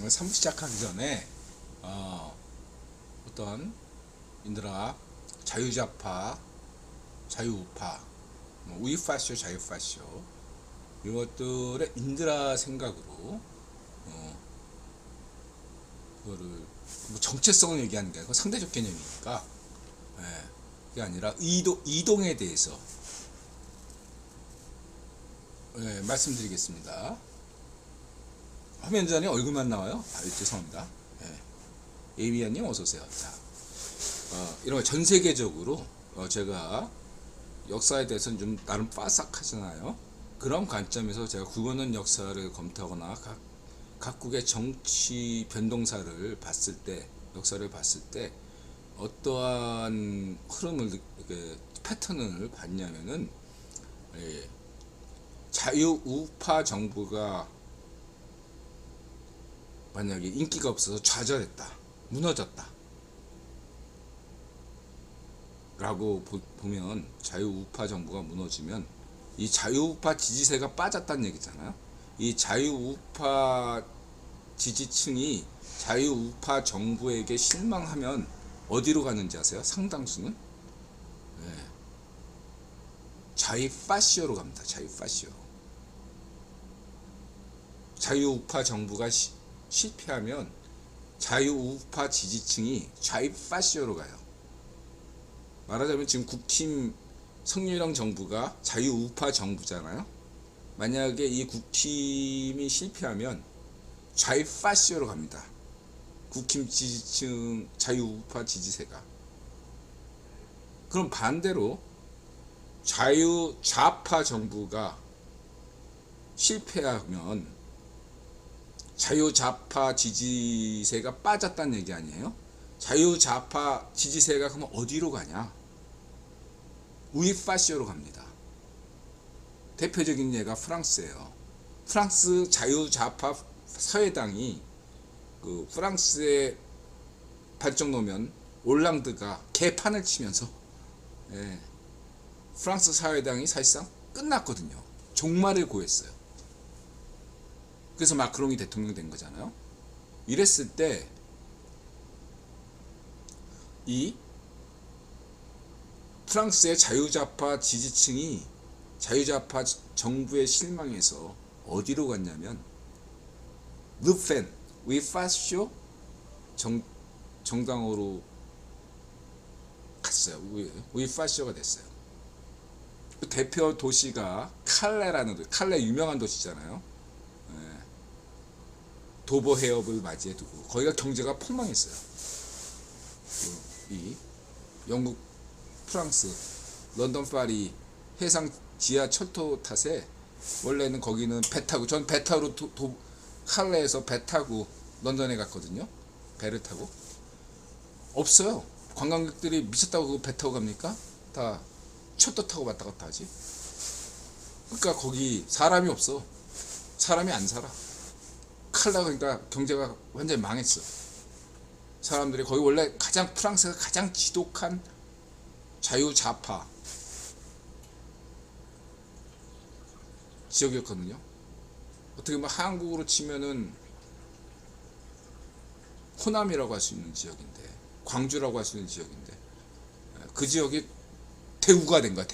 3부 시작하기 전에 어떤 인들아 자유좌파, 자유우파, 우익파쇼, 자유파쇼 이것들의 인들아 생각으로 그거를 정체성을 얘기하는 게 아니고 상대적 개념이니까 그게 아니라 이동에 대해서 말씀드리겠습니다. 화면 전에 얼굴만 나와요? 죄송합니다. 에이비아님 어서오세요. 자, 이런 전 세계적으로 제가 역사에 대해서는 좀 나름 빠삭하잖아요. 그런 관점에서 제가 구건원 역사를 검토하거나 각국의 정치 변동사를 봤을 때, 역사를 봤을 때 어떠한 흐름을, 패턴을 봤냐면은 자유우파 정부가 만약에 인기가 없어서 좌절했다, 무너졌다 라고 보면, 자유우파 정부가 무너지면 이 자유우파 지지세가 빠졌다는 얘기잖아요. 이 자유우파 지지층이 자유우파 정부에게 실망하면 어디로 가는지 아세요? 상당수는 자유파시오로 갑니다. 자유파시오. 자유우파 정부가 실패하면 자유우파 지지층이 자유파시오로 가요. 말하자면 지금 국힘 성렬형 정부가 자유우파 정부잖아요. 만약에 이 국힘이 실패하면 좌파시오로 갑니다. 국힘 지지층, 자유우파 지지세가. 그럼 반대로 자유좌파 정부가 실패하면 자유좌파 지지세가 빠졌다는 얘기 아니에요? 자유좌파 지지세가 그러면 어디로 가냐? 우익파시오로 갑니다. 대표적인 예가 프랑스예요. 프랑스 자유좌파 사회당이 프랑스의 발정 놓으면 올랑드가 개판을 치면서 프랑스 사회당이 사실상 끝났거든요. 종말을 고했어요. 그래서 마크롱이 대통령 된 거잖아요. 이랬을 때 이 프랑스의 자유좌파 지지층이 자유좌파 정부에 실망해서 어디로 갔냐면 르펜, 우익파쇼 정당으로 갔어요. 우익파쇼가 됐어요. 그 대표 도시가 칼레라는 도시, 칼레 유명한 도시잖아요. 도보 해협을 맞이해 두고 거기가 경제가 폭망했어요. 이 영국, 프랑스, 런던, 파리 해상 지하철도 탓에 원래는 거기는 배 타고, 전 배 타고 칼레에서 배 타고 런던에 갔거든요. 배를 타고 없어요. 관광객들이 미쳤다고 그 배 타고 갑니까? 다 철도 타고 왔다 갔다 하지. 그러니까 거기 사람이 없어. 사람이 안 살아. 칼레가 그러니까 경제가 완전히 망했어. 사람들이 거기 원래 프랑스가 가장 지독한 자유좌파 지역이었거든요. 어떻게 보면 한국으로 치면은 호남이라고 할 수 있는 지역인데, 광주라고 할 수 있는 지역인데, 그 지역이 대구가 된 거야.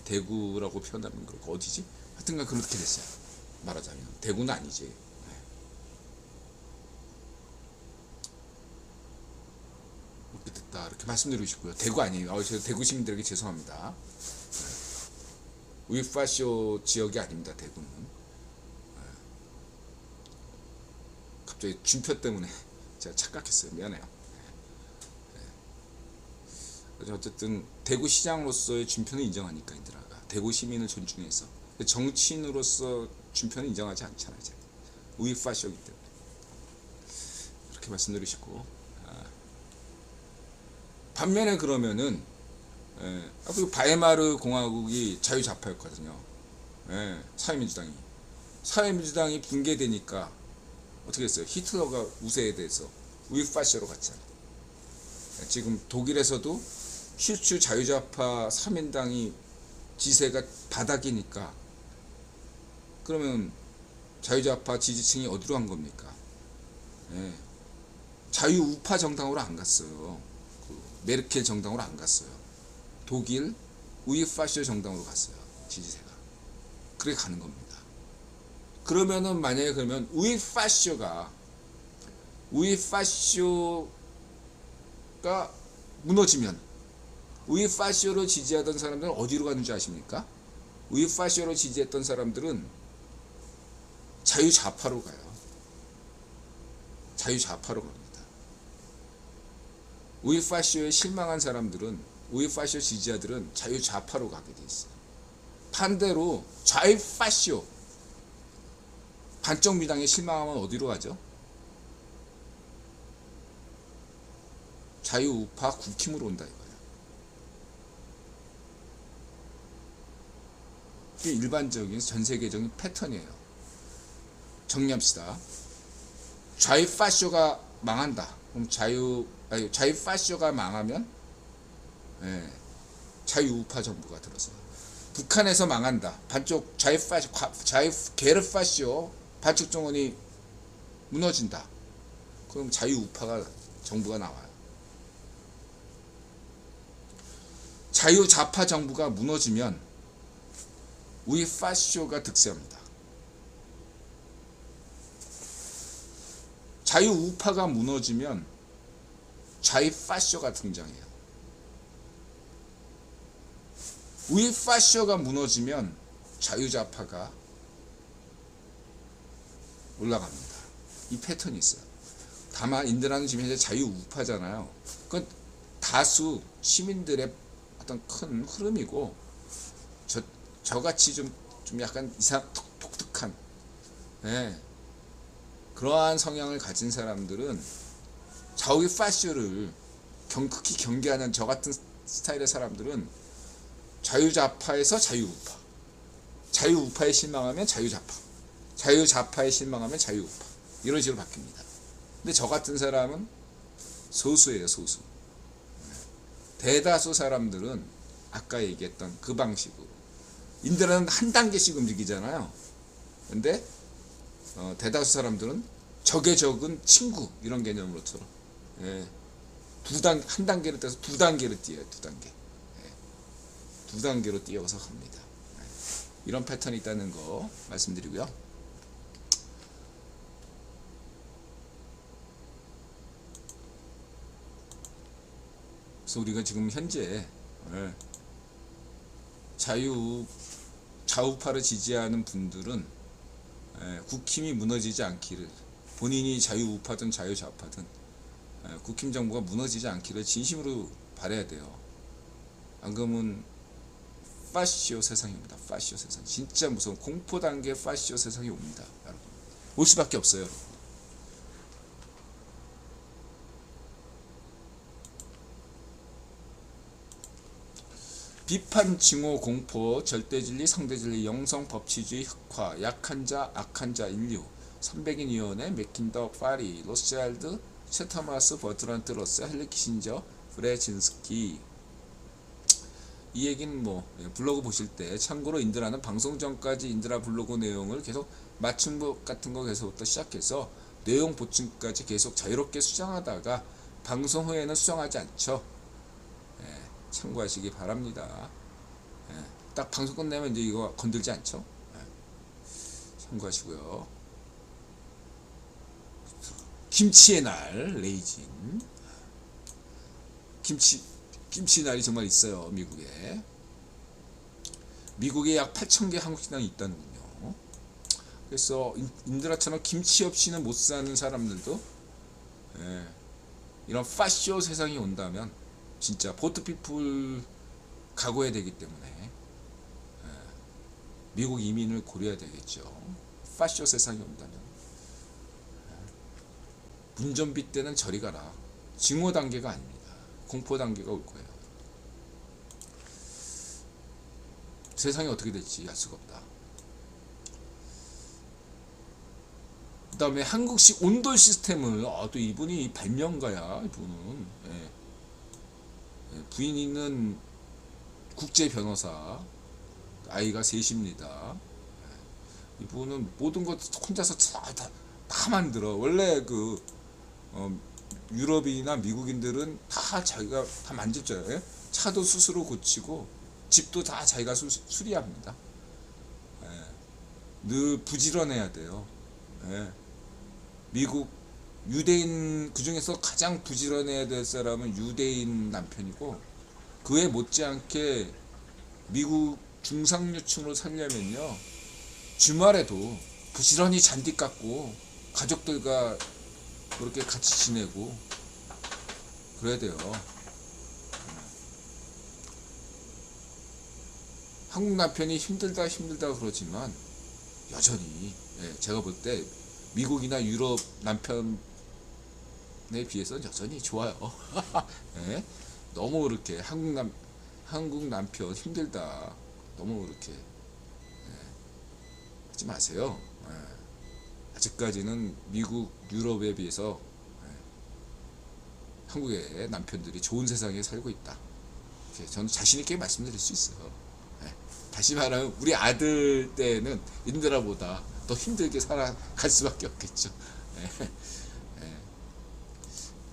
대구라고 표현하면 그렇고, 어디지? 하여튼간 그렇게 됐어요. 말하자면 대구는 아니지. 그렇게 됐다, 이렇게 말씀드리고 싶고요. 대구 아니에요. 제가 대구 시민들에게 죄송합니다. 우익파쇼 지역이 아닙니다. 대구는. 갑자기 준표 때문에 제가 착각했어요. 미안해요. 어쨌든 대구 시장으로서의 준표는 인정하니까 인들아가 대구 시민을 존중해서, 정치인으로서 준표는 인정하지 않잖아요. 우익파쇼이기 때문에 이렇게 말씀드리고 싶고, 반면에 그러면은 바이마르 공화국이 자유좌파였거든요. 사회민주당이 붕괴되니까 어떻게 했어요? 히틀러가 우세에 대해서 우익파쇼로 갔잖아요. 지금 독일에서도 슈츠 자유좌파 3인당이 지세가 바닥이니까, 그러면 자유좌파 지지층이 어디로 간 겁니까? 예. 자유우파 정당으로 안 갔어요. 그 메르켈 정당으로 안 갔어요. 독일 우이파쇼 정당으로 갔어요. 지지세가. 그렇게 가는 겁니다. 그러면은 만약에 그러면 우이파쇼가 무너지면 우이파쇼를 지지하던 사람들은 어디로 가는 줄 아십니까? 우이파쇼를 지지했던 사람들은 자유좌파로 가요. 자유좌파로 갑니다. 우이파쇼에 실망한 사람들은, 우이파쇼 지지자들은 자유좌파로 가게 돼 있어요. 반대로 좌이파쇼 반쪽 미당에 실망하면 어디로 가죠? 자유우파 국힘으로 온다 이거예요. 이게 일반적인 전 세계적인 패턴이에요. 정리합시다. 좌이파쇼가 망한다. 그럼 좌이파쇼가 망하면 자유우파 정부가 들어서 북한에서 망한다. 반쪽 게르파쇼 반쪽 정원이 무너진다. 그럼 자유우파가 정부가 나와요. 자유좌파 정부가 무너지면 우이파쇼가 득세합니다. 자유우파가 무너지면 좌이파쇼가 등장해요. 우이파쇼가 무너지면 자유좌파가 올라갑니다. 이 패턴이 있어요. 다만 인도라는 지금 현재 자유우파잖아요. 그건 다수 시민들의 어떤 큰 흐름이고 저같이 좀 약간 독특한 그러한 성향을 가진 사람들은 좌우파쇼를 극히 경계하는 저 같은 스타일의 사람들은 자유좌파에서 자유우파, 자유우파에 실망하면 자유좌파, 자유좌파에 실망하면 자유우파 이런 식으로 바뀝니다. 근데 저 같은 사람은 소수예요. 소수. 대다수 사람들은 아까 얘기했던 그 방식으로 인들은 한 단계씩 움직이잖아요. 근데 대다수 사람들은 적의 적은 친구 이런 개념으로처럼 한 단계를 떼서 두 단계를 뛰어요. 두 단계로 뛰어서 갑니다. 이런 패턴이 있다는 거 말씀드리고요. 그래서 우리가 지금 현재 좌우파를 지지하는 분들은 국힘이 무너지지 않기를, 본인이 자유우파든 자유좌파든 국힘 정부가 무너지지 않기를 진심으로 바라야 돼요. 안 그러면 파시오 세상이 옵니다. 파시오 세상. 진짜 무서운 공포 단계 파시오 세상이 옵니다. 여러분. 올 수밖에 없어요. 여러분. 비판, 증오, 공포, 절대진리, 상대진리, 영성, 법치주의, 흑화, 약한 자, 악한 자, 인류, 300인 위원회, 맥킨더, 파리, 로스차일드, 셰타마스, 버트란트 러셀, 헨리 키신저, 브레진스키. 이 얘기는 뭐 블로그 보실 때, 참고로 인드라는 방송 전까지 인드라 블로그 내용을 계속 맞춤법 같은 거 계속부터 시작해서 내용 보충까지 계속 자유롭게 수정하다가 방송 후에는 수정하지 않죠. 참고하시기 바랍니다. 딱 방송 끝내면 이제 이거 건들지 않죠. 참고하시고요. 김치의 날 레이진. 김치 날이 정말 있어요. 미국에 약 8,000개 한국식당이 있다는군요. 그래서 인드라처럼 김치 없이는 못 사는 사람들도 이런 파쇼 세상이 온다면 진짜 보트피플 각오해야 되기 때문에 미국 이민을 고려해야 되겠죠. 파쇼 세상이 온다면 문전비 때는 저리 가라. 증오 단계가 아닙니다. 공포 단계가 올 거예요. 세상이 어떻게 될지 알 수가 없다. 그 다음에 한국식 온돌 시스템을 또 이분이 발명가야. 이분은 부인 있는 국제 변호사, 아이가 셋입니다. 이분은 모든 것 혼자서 다 만들어. 원래 그 유럽이나 미국인들은 다 자기가 다 만졌죠. 예? 차도 스스로 고치고 집도 다 자기가 수리합니다. 예. 늘 부지런해야 돼요. 예. 미국 유대인 그 중에서 가장 부지런해야 될 사람은 유대인 남편이고, 그에 못지않게 미국 중상류층으로 살려면요 주말에도 부지런히 잔디 깎고 가족들과 그렇게 같이 지내고 그래야 돼요. 한국 남편이 힘들다 그러지만 여전히, 예, 제가 볼 때 미국이나 유럽 남편에 비해서는 여전히 좋아요. 예? 너무 그렇게 한국 남편 힘들다 너무 그렇게 하지 마세요. 예. 아직까지는 미국 유럽에 비해서 한국의 남편들이 좋은 세상에 살고 있다. 저는 자신 있게 말씀드릴 수 있어요. 예. 다시 말하면 우리 아들 때는 인들아보다 더 힘들게 살아갈 수밖에 없겠죠. 예. 예.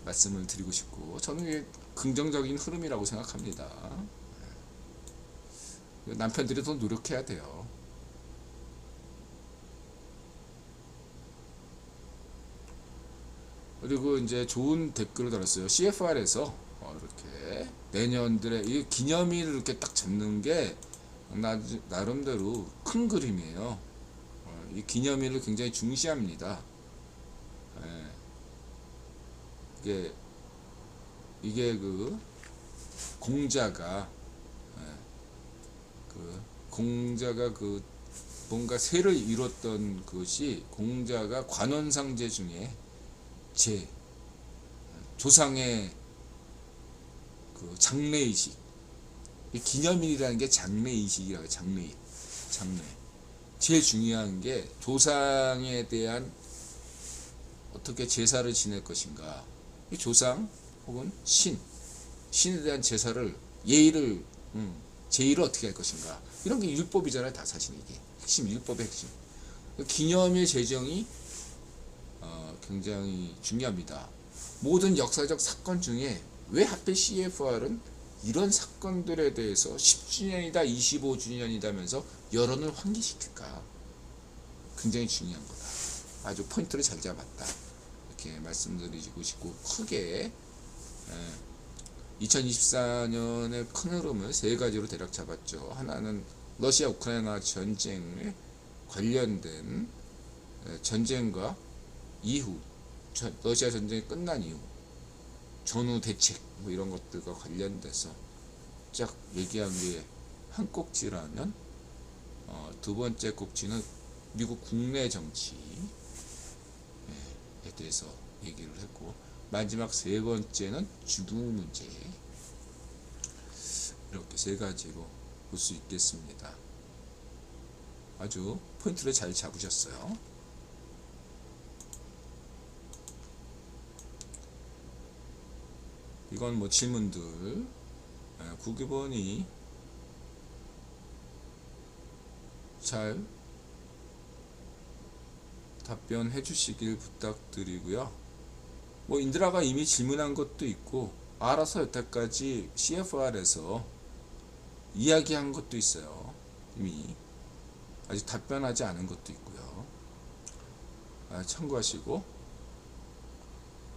말씀을 드리고 싶고, 저는 이게 긍정적인 흐름이라고 생각합니다. 예. 남편들이 더 노력해야 돼요. 그리고 이제 좋은 댓글을 달았어요. CFR에서 이렇게 내년들의 이 기념일을 이렇게 딱 잡는 게 나름대로 큰 그림이에요. 이 기념일을 굉장히 중시합니다. 예. 이게 그 공자가 그 뭔가 세를 이뤘던 것이, 공자가 관원상제 중에 조상의 그 장래의식, 기념일이라는 게 장래의식이라고 해요. 장래 제일 중요한 게 조상에 대한 어떻게 제사를 지낼 것인가, 이 조상 혹은 신에 대한 제사를, 예의를, 제의를 어떻게 할 것인가, 이런 게 율법이잖아요. 다 사실 이게 핵심, 율법의 핵심. 기념일 제정이 굉장히 중요합니다. 모든 역사적 사건 중에 왜 하필 CFR은 이런 사건들에 대해서 10주년이다 25주년이다면서 여론을 환기시킬까? 굉장히 중요한 거다. 아주 포인트를 잘 잡았다. 이렇게 말씀드리고 싶고, 크게 2024년의 큰 흐름을 세 가지로 대략 잡았죠. 하나는 러시아 우크라이나 전쟁에 관련된, 전쟁과 이후, 러시아 전쟁이 끝난 이후 전후 대책 뭐 이런 것들과 관련돼서 쫙 얘기한 게 한 꼭지라면, 두 번째 꼭지는 미국 국내 정치에 대해서 얘기를 했고, 마지막 세 번째는 중국 문제. 이렇게 세 가지로 볼 수 있겠습니다. 아주 포인트를 잘 잡으셨어요. 이건 뭐 질문들, 국유본이 잘 답변해 주시길 부탁드리고요. 뭐 인드라가 이미 질문한 것도 있고, 알아서 여태까지 CFR에서 이야기한 것도 있어요. 이미 아직 답변하지 않은 것도 있고요. 참고하시고,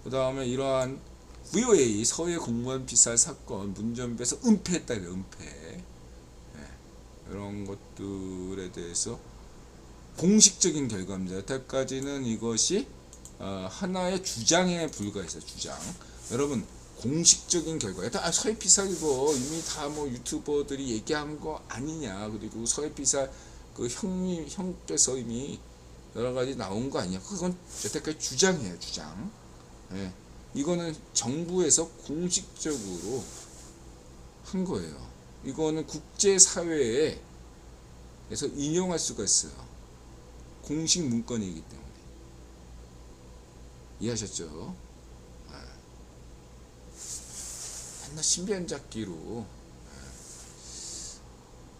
그 다음에 이러한 VOA 서해 공무원 피살 사건 문전배에서 은폐했다 이래요. 은폐. 이런 것들에 대해서 공식적인 결과입니다. 여태까지는 이것이 하나의 주장에 불과했어요. 주장. 여러분, 공식적인 결과. 서해 피살 이거 이미 다 뭐 유튜버들이 얘기한 거 아니냐. 그리고 서해 피살 그 형께서 이미 여러 가지 나온 거 아니냐. 그건 여태까지 주장이에요. 주장. 예. 이거는 정부에서 공식적으로 한 거예요. 이거는 국제사회에서 인용할 수가 있어요. 공식 문건이기 때문에. 이해하셨죠? 맨날 신변잡기로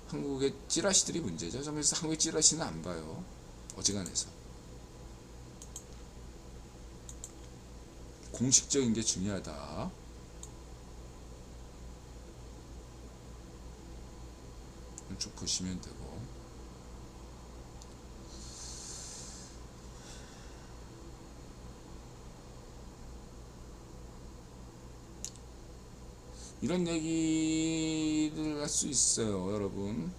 한국의 찌라시들이 문제죠. 그래서 한국의 찌라시는 안 봐요. 어지간해서 공식적인 게 중요하다. 쭉 보시면 되고, 이런 얘기를 할 수 있어요, 여러분.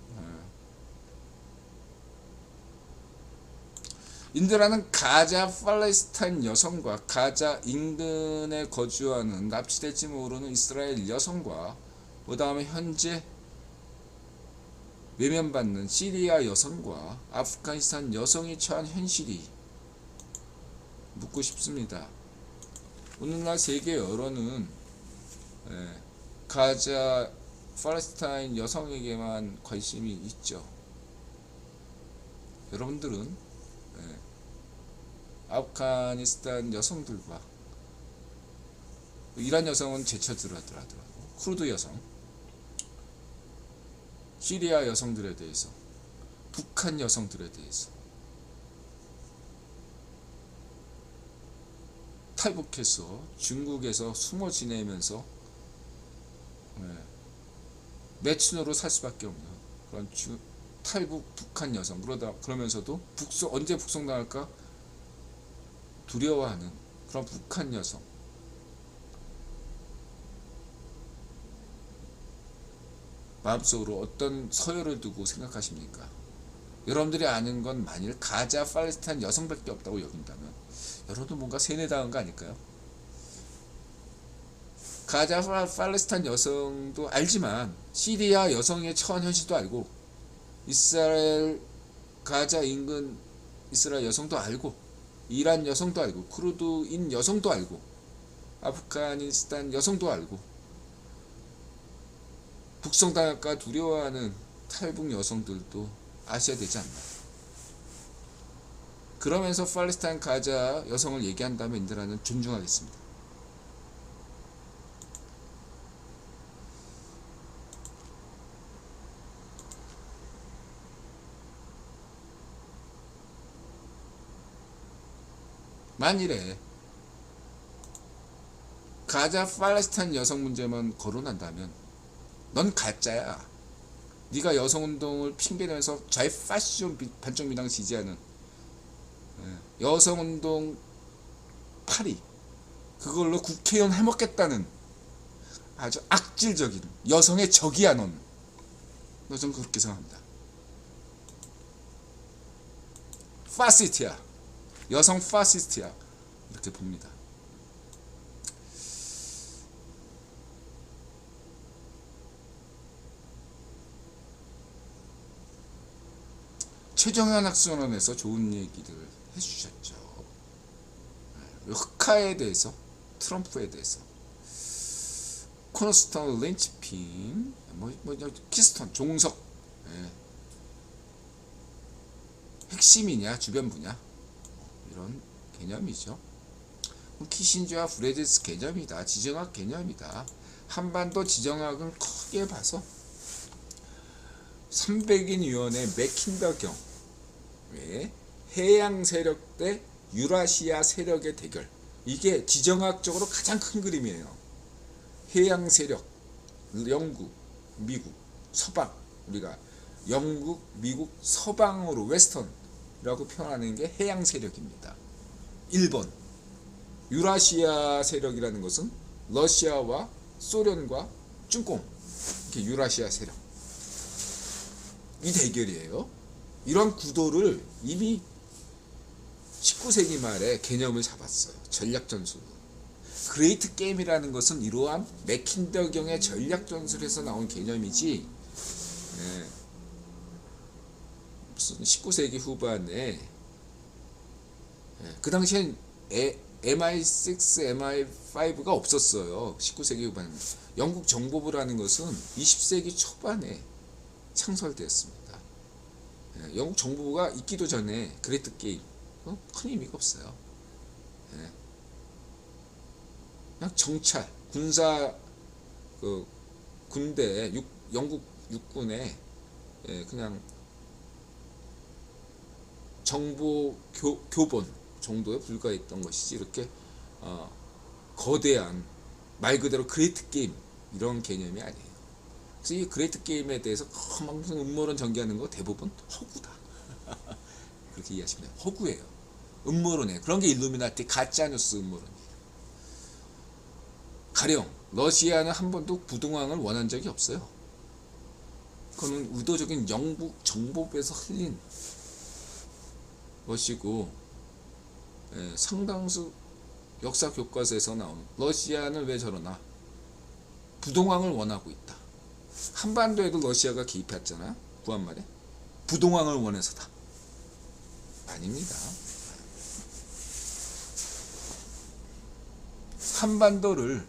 인도라는 가자 팔레스타인 여성과 가자 인근에 거주하는 납치될지 모르는 이스라엘 여성과 그 다음에 현재 외면받는 시리아 여성과 아프가니스탄 여성이 처한 현실이 묻고 싶습니다. 오늘날 세계 여론은 가자 팔레스타인 여성에게만 관심이 있죠. 여러분들은 아프가니스탄 여성들과, 이란 여성은 제쳐들어더라도 쿠르드 여성, 시리아 여성들에 대해서, 북한 여성들에 대해서 탈북해서 중국에서 숨어 지내면서 매춘으로 살 수밖에 없는 그런 탈북 북한 여성, 그러면서도 언제 북송당할까 두려워하는 그런 북한 여성, 마음속으로 어떤 서열을 두고 생각하십니까? 여러분들이 아는 건 만일 가자 팔레스타인 여성밖에 없다고 여긴다면 여러분도 뭔가 세뇌당한 거 아닐까요? 가자 팔레스타인 여성도 알지만 시리아 여성의 처한 현실도 알고, 이스라엘 가자 인근 이스라엘 여성도 알고, 이란 여성도 알고, 쿠르드인 여성도 알고, 아프가니스탄 여성도 알고, 북송당할까 두려워하는 탈북 여성들도 아셔야 되지 않나. 그러면서 팔레스타인 가자 여성을 얘기한다면 인도라는 존중하겠습니다. 만일에 가자 팔레스타인 여성 문제만 거론한다면 넌 가짜야. 네가 여성운동을 핑계대면서 좌익 파시즘 반쪽 미당 지지하는 여성운동 파리, 그걸로 국회의원 해먹겠다는 아주 악질적인 여성의 적이야. 넌 좀 그렇게 생각합니다. 파시스트야. 여성 파시스트야. 이렇게 봅니다. 최정현 학술원에서 좋은 얘기를 해주셨죠. 흑화에 대해서, 트럼프에 대해서, 코너스톤, 린치핀, 키스톤, 종석, 핵심이냐 주변부냐, 이런 개념이죠. 키신저와 브레드스 개념이다. 지정학 개념이다. 한반도 지정학은 크게 봐서 300인 위원회 맥킨더경, 해양 세력 대 유라시아 세력의 대결, 이게 지정학적으로 가장 큰 그림이에요. 해양 세력, 영국, 미국, 서방, 우리가 영국, 미국, 서방으로 웨스턴이라고 표현하는 게 해양 세력입니다. 1번 유라시아 세력이라는 것은 러시아와 소련과 중공, 이렇게 유라시아 세력, 이 대결이에요. 이런 구도를 이미 19세기 말에 개념을 잡았어요. 전략 전술. 그레이트 게임이라는 것은 이러한 맥킨더경의 전략 전술에서 나온 개념이지, 무슨 19세기 후반에, 그 당시엔 MI6, MI5가 없었어요. 19세기 후반에. 영국 정보부라는 것은 20세기 초반에 창설되었습니다. 영국 정보부가 있기도 전에 그레이트 게임 큰 의미가 없어요. 그냥 정찰, 군사, 군대, 영국 육군에 그냥 정보 교본 정도에 불과했던 것이지 이렇게 거대한 말 그대로 그레이트 게임 이런 개념이 아니에요. 그래서 이 그레이트 게임에 대해서 무슨 음모론 전개하는 거 대부분 허구다. 그렇게 이해하시면 돼요. 허구예요. 음모론이에요. 그런 게 일루미나티 가짜뉴스 음모론이에요. 가령 러시아는 한 번도 부동항을 원한 적이 없어요. 그거는 의도적인 영국 정보부에서 흘린 것이고, 상당수 역사 교과서에서 나오는 러시아는 왜 저러나 부동항을 원하고 있다. 한반도에도 러시아가 개입했잖아요. 구한말에 부동항을 원해서다. 아닙니다. 한반도를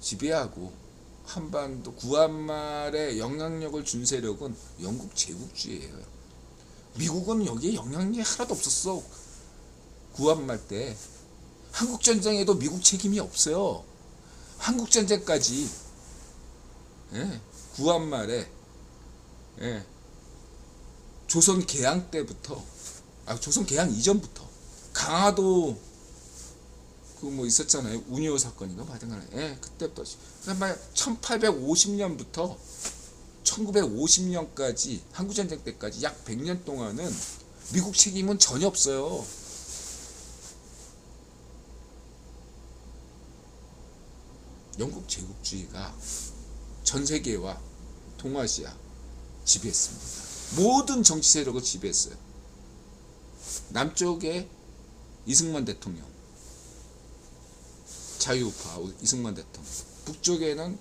지배하고 한반도 구한말에 영향력을 준 세력은 영국 제국주의예요. 미국은 여기에 영향력이 하나도 없었어. 구한말 때 한국전쟁에도 미국 책임이 없어요. 한국전쟁까지 구한말에 조선 개항 때부터 조선 개항 이전부터 강화도 그 뭐 있었잖아요. 운요 사건인가 마찬가지. 그때부터 1850년부터 1950년까지 한국전쟁 때까지 약 100년 동안은 미국 책임은 전혀 없어요. 영국 제국주의가 전 세계와 동아시아 지배했습니다. 모든 정치 세력을 지배했어요. 남쪽에 이승만 대통령, 자유우파 이승만 대통령, 북쪽에는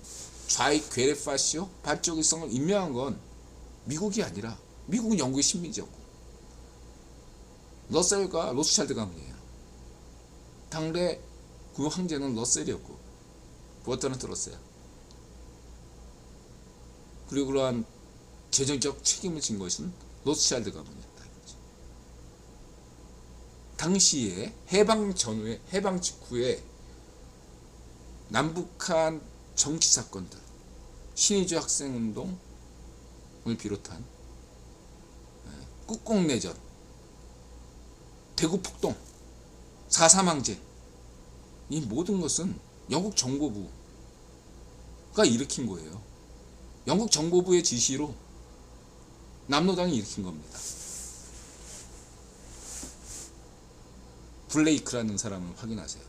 좌익 괴레파시오 반쪽일성을 임명한 건 미국이 아니라 미국은 영국의 식민지였고 러셀과 로스차일드 가문이에요. 당대 그 황제는 러셀이었고 버터는 들었어요. 그리고 그러한 재정적 책임을 진 것은 로스차일드 가문이었다. 당시에 해방 전후에 해방 직후에 남북한 정치 사건들, 신의주 학생운동을 비롯한 국공내전, 대구 폭동, 4.3 항쟁, 이 모든 것은 영국 정보부가 일으킨 거예요. 영국 정보부의 지시로 남로당이 일으킨 겁니다. 블레이크라는 사람을 확인하세요.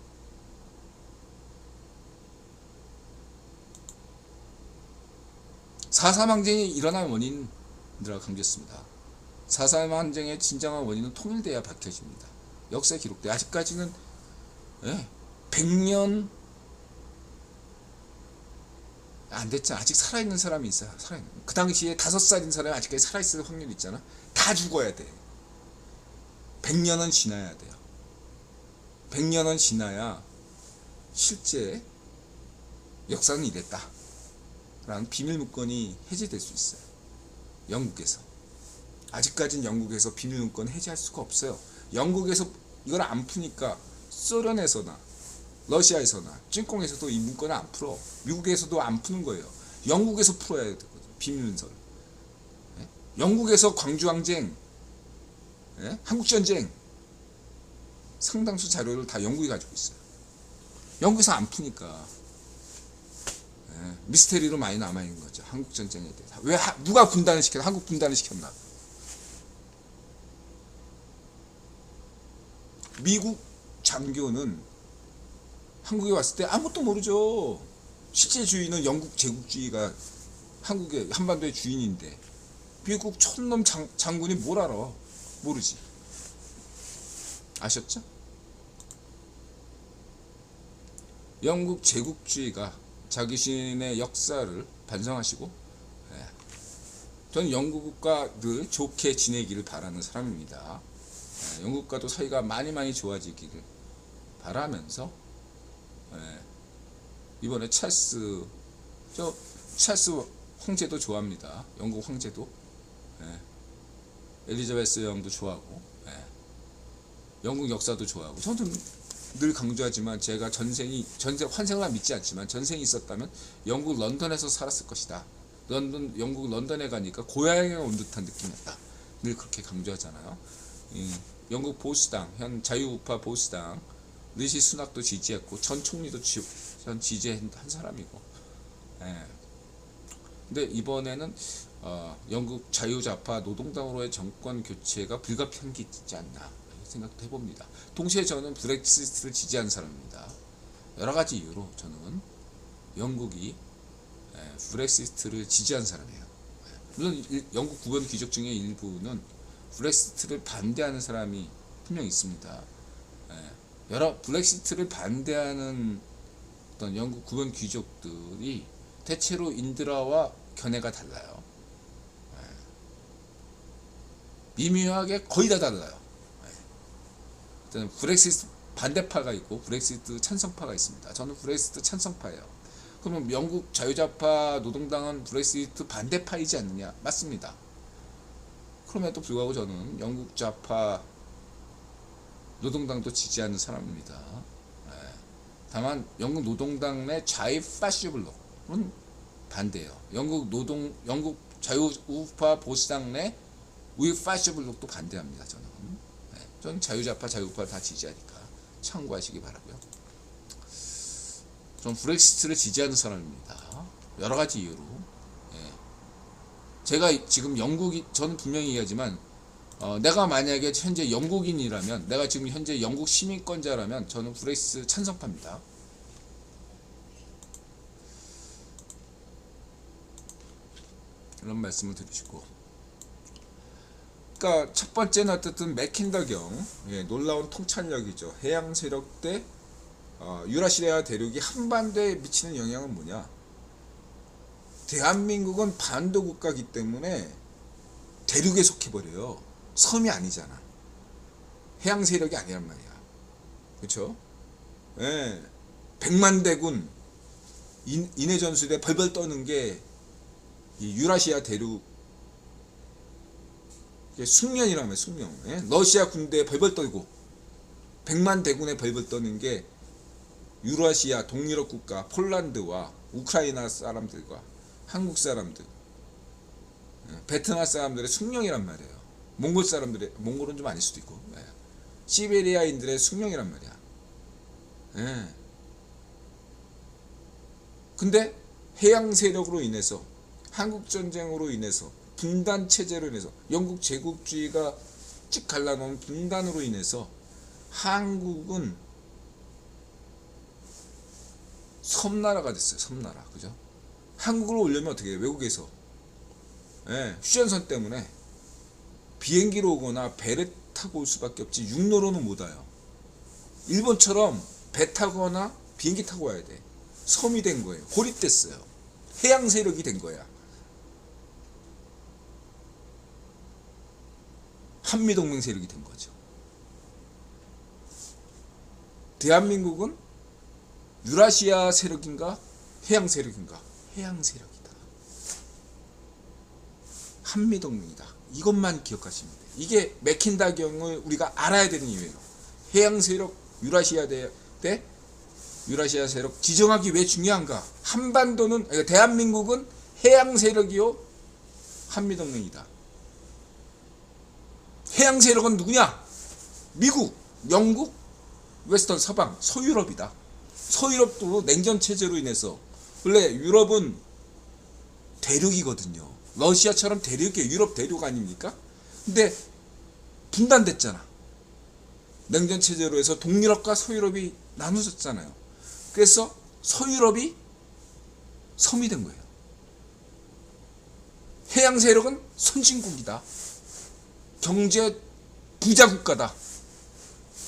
4.3 항쟁이 일어난 원인들을 강조했습니다. 4.3 항쟁의 진정한 원인은 통일돼야 밝혀집니다. 역사에 기록돼 아직까지는 100년 안 됐잖아. 아직 살아있는 사람이 있어요. 살아있는. 그 당시에 5살인 사람이 아직까지 살아있을 확률이 있잖아. 다 죽어야 돼. 100년은 지나야 돼요. 100년은 지나야 실제 역사는 이랬다 라는 비밀 문건이 해제될 수 있어요. 영국에서. 아직까지는 영국에서 비밀 문건 해제할 수가 없어요. 영국에서 이걸 안 푸니까 소련에서나 러시아에서나 찐콩에서도 이 문건을 안 풀어. 미국에서도 안 푸는 거예요. 영국에서 풀어야 되거든요. 비밀 문서를. 영국에서 광주항쟁, 한국전쟁 상당수 자료를 다 영국이 가지고 있어요. 영국에서 안 푸니까 미스테리로 많이 남아있는 거죠. 한국전쟁에 대해서. 왜 누가 분단을 시켰나? 한국 분단을 시켰나? 미국 장교는 한국에 왔을 때 아무것도 모르죠. 실제 주인은 영국 제국주의가 한국의 한반도의 주인인데 미국 촌놈 장군이 뭘 알아? 모르지. 아셨죠? 영국 제국주의가 자기신의 역사를 반성하시고, 저는 영국과 늘 좋게 지내기를 바라는 사람입니다. 영국과도 사이가 많이 좋아지기를 바라면서, 이번에 찰스 황제도 좋아합니다. 영국 황제도. 엘리자베스 여왕도 좋아하고, 영국 역사도 좋아하고. 저는 늘 강조하지만 제가 환생을 믿지 않지만 전생이 있었다면 영국 런던에서 살았을 것이다. 영국 런던에 가니까 고향에 온 듯한 느낌이었다. 늘 그렇게 강조하잖아요. 영국 보수당, 현 자유우파 보수당 리시 수낙도 지지했고 전 총리도 전 지지한 사람이고. 예. 근데 이번에는 영국 자유좌파 노동당으로의 정권 교체가 불가피하지 않나 생각도 해봅니다. 동시에 저는 브렉시트를 지지하는 사람입니다. 여러 가지 이유로 저는 영국이 브렉시트를 지지하는 사람이에요. 물론 영국 구원 귀족 중에 일부는 브렉시트를 반대하는 사람이 분명 있습니다. 여러 브렉시트를 반대하는 어떤 영국 구원 귀족들이 대체로 인드라와 견해가 달라요. 미묘하게 거의 다 달라요. 브렉시트 반대파가 있고 브렉시트 찬성파가 있습니다. 저는 브렉시트 찬성파예요. 그러면 영국 자유좌파 노동당은 브렉시트 반대파이지 않느냐? 맞습니다. 그럼에도 불구하고 저는 영국 좌파 노동당도 지지하는 사람입니다. 다만 영국 노동당 내 좌익 파시블록은 반대예요. 영국 자유우파 보수당 내 우익 파시블록도 반대합니다. 저는 자유좌파 자유우파를 다 지지하니까 참고하시기 바라고요. 전 브렉시트를 지지하는 사람입니다. 여러 가지 이유로. 제가 지금 저는 분명히 얘기하지만 내가 만약에 현재 영국인이라면, 내가 지금 현재 영국 시민권자라면 저는 브렉시트 찬성파입니다. 이런 말씀을 드리시고, 그러니까 첫 번째는 어쨌든 맥킨더경 놀라운 통찰력이죠. 해양 세력 대 유라시아 대륙이 한반도에 미치는 영향은 뭐냐? 대한민국은 반도 국가이기 때문에 대륙에 속해버려요. 섬이 아니잖아. 해양 세력이 아니란 말이야. 그렇죠? 예. 100만 대군 인해 전술에 벌벌 떠는 게 이 유라시아 대륙 숙련이라며 숙련. 예? 러시아 군대에 벌벌 떨고 100만 대군에 벌벌 떠는 게 유라시아 동유럽 국가 폴란드와 우크라이나 사람들과 한국 사람들, 베트남 사람들의 숙명이란 말이에요. 몽골 사람들의, 몽골은 좀 아닐 수도 있고, 시베리아인들의 숙명이란 말이야. 근데 해양 세력으로 인해서, 한국 전쟁으로 인해서, 분단 체제로 인해서, 영국 제국주의가 찍 갈라놓은 분단으로 인해서 한국은 섬나라가 됐어요. 섬나라. 그죠? 한국으로 오려면 어떻게 해요? 외국에서 휴전선 때문에 비행기로 오거나 배를 타고 올 수밖에 없지 육로로는 못 와요. 일본처럼 배 타거나 비행기 타고 와야 돼. 섬이 된 거예요. 고립됐어요. 해양 세력이 된 거야. 한미동맹 세력이 된 거죠. 대한민국은 유라시아 세력인가 해양 세력인가? 해양 세력이다. 한미동맹이다. 이것만 기억하시면 돼요. 이게 맥킨다경을 우리가 알아야 되는 이유예요. 해양 세력 유라시아 대 유라시아 세력 지정하기 왜 중요한가? 한반도는, 대한민국은 해양 세력이요 한미동맹이다. 해양 세력은 누구냐? 미국, 영국, 웨스턴 서방, 서유럽이다. 서유럽도 냉전 체제로 인해서, 원래 유럽은 대륙이거든요. 러시아처럼 대륙이에요. 유럽 대륙 아닙니까? 근데 분단됐잖아. 냉전 체제로 해서 동유럽과 서유럽이 나눠졌잖아요. 그래서 서유럽이 섬이 된 거예요. 해양 세력은 선진국이다. 경제 부자 국가다.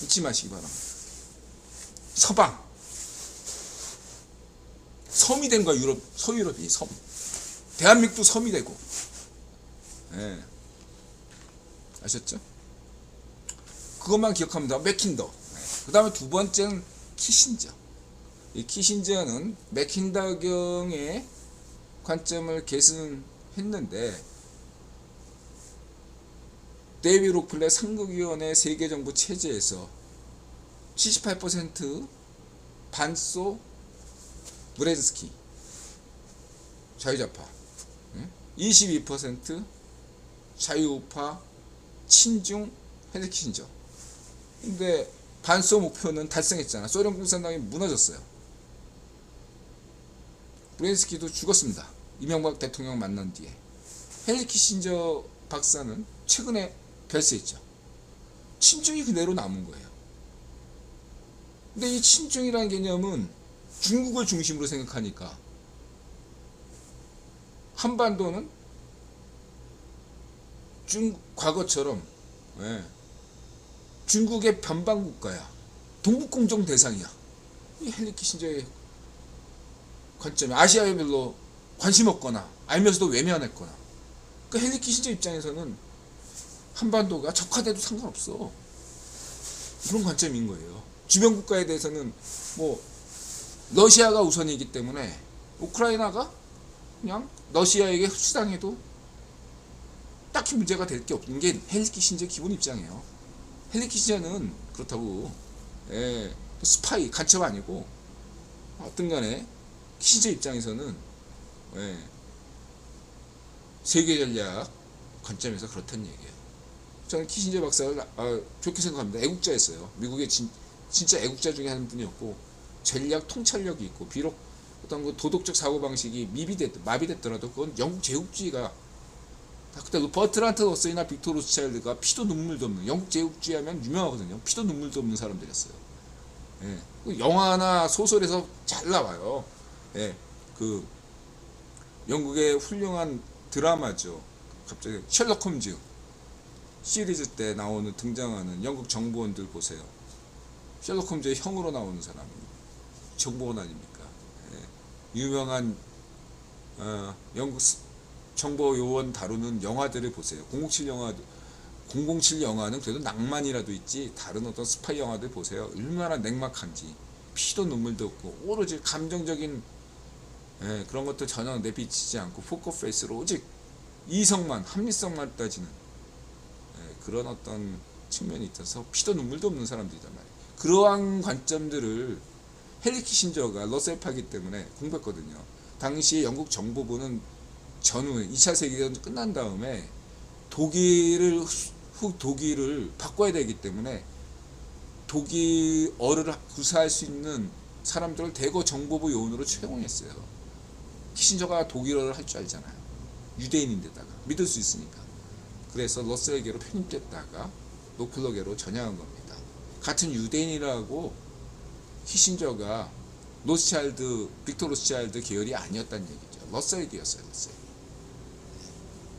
잊지 마시기 바랍니다. 서방 섬이 된 거야. 유럽, 서유럽이 섬. 대한민국도 섬이 되고. 아셨죠? 그것만 기억하면 돼. 맥킨더. 그 다음에 두 번째는 키신저. 이 키신저는 맥킨더경의 관점을 계승했는데, 데이비 록플레 상국위원회 세계정부 체제에서 78% 반소 브레즈스키 자유좌파, 22% 자유우파 친중 헨리 키신저. 근데 반소 목표는 달성했잖아. 소련 공산당이 무너졌어요. 브레인스키도 죽었습니다. 이명박 대통령 만난 뒤에. 헨리 키신저 박사는 최근에 별세했죠. 친중이 그대로 남은 거예요. 근데 이 친중이라는 개념은 중국을 중심으로 생각하니까 한반도는 과거처럼 중국의 변방국가야. 동북공정 대상이야. 이 헨리 키신저의 관점이 아시아에 별로 관심 없거나 알면서도 외면했거나. 그 헨리 키신저 입장에서는 한반도가 적화돼도 상관없어. 그런 관점인 거예요. 주변 국가에 대해서는 뭐 러시아가 우선이기 때문에 우크라이나가 그냥 러시아에게 흡수당해도 딱히 문제가 될 게 없는 게 헨리 키신저 기본 입장이에요. 헨리 키신저는 그렇다고 스파이 간첩 아니고 어떤 간에 키신저 입장에서는 세계 전략 관점에서 그렇다는 얘기예요. 저는 키신저 박사를 좋게 생각합니다. 애국자였어요. 미국의 진짜 애국자 중에 한 분이었고 전략 통찰력이 있고 비록 어떤 그 도덕적 사고방식이 마비됐더라도 그건 영국 제국주의가 그때 버트란트 러셀이나 빅토 로스차일드가 피도 눈물도 없는 영국 제국주의 하면 유명하거든요. 피도 눈물도 없는 사람들이었어요. 영화나 소설에서 잘 나와요. 그 영국의 훌륭한 드라마죠. 갑자기 셜록 홈즈 시리즈 때 나오는 등장하는 영국 정보원들 보세요. 셜록 홈즈의 형으로 나오는 사람이 정보원 아닙니까? 유명한 영국 정보 요원 다루는 영화들을 보세요. 007 영화는 그래도 낭만이라도 있지 다른 어떤 스파이 영화들 보세요. 얼마나 냉막한지 피도 눈물도 없고 오로지 감정적인 그런 것들 전혀 내비치지 않고 포커페이스로 오직 이성만 합리성만 따지는 그런 어떤 측면이 있어서 피도 눈물도 없는 사람들이란 말이에요. 그러한 관점들을 헨리 키신저가 러셀파기 때문에 공부했거든요. 당시 영국 정보부는 전후에 2차 세계대전 끝난 다음에 독일을 바꿔야 되기 때문에 독일어를 구사할 수 있는 사람들을 대거 정보부 요원으로 채용했어요. 키신저가 독일어를 할 줄 알잖아요. 유대인인데다가 믿을 수 있으니까. 그래서 러셀계로 편입됐다가 노클러계로 전향한 겁니다. 같은 유대인이라고 키신저가 빅토 로스차일드 계열이 아니었다는 얘기죠. 러셀계였어요. 러셀.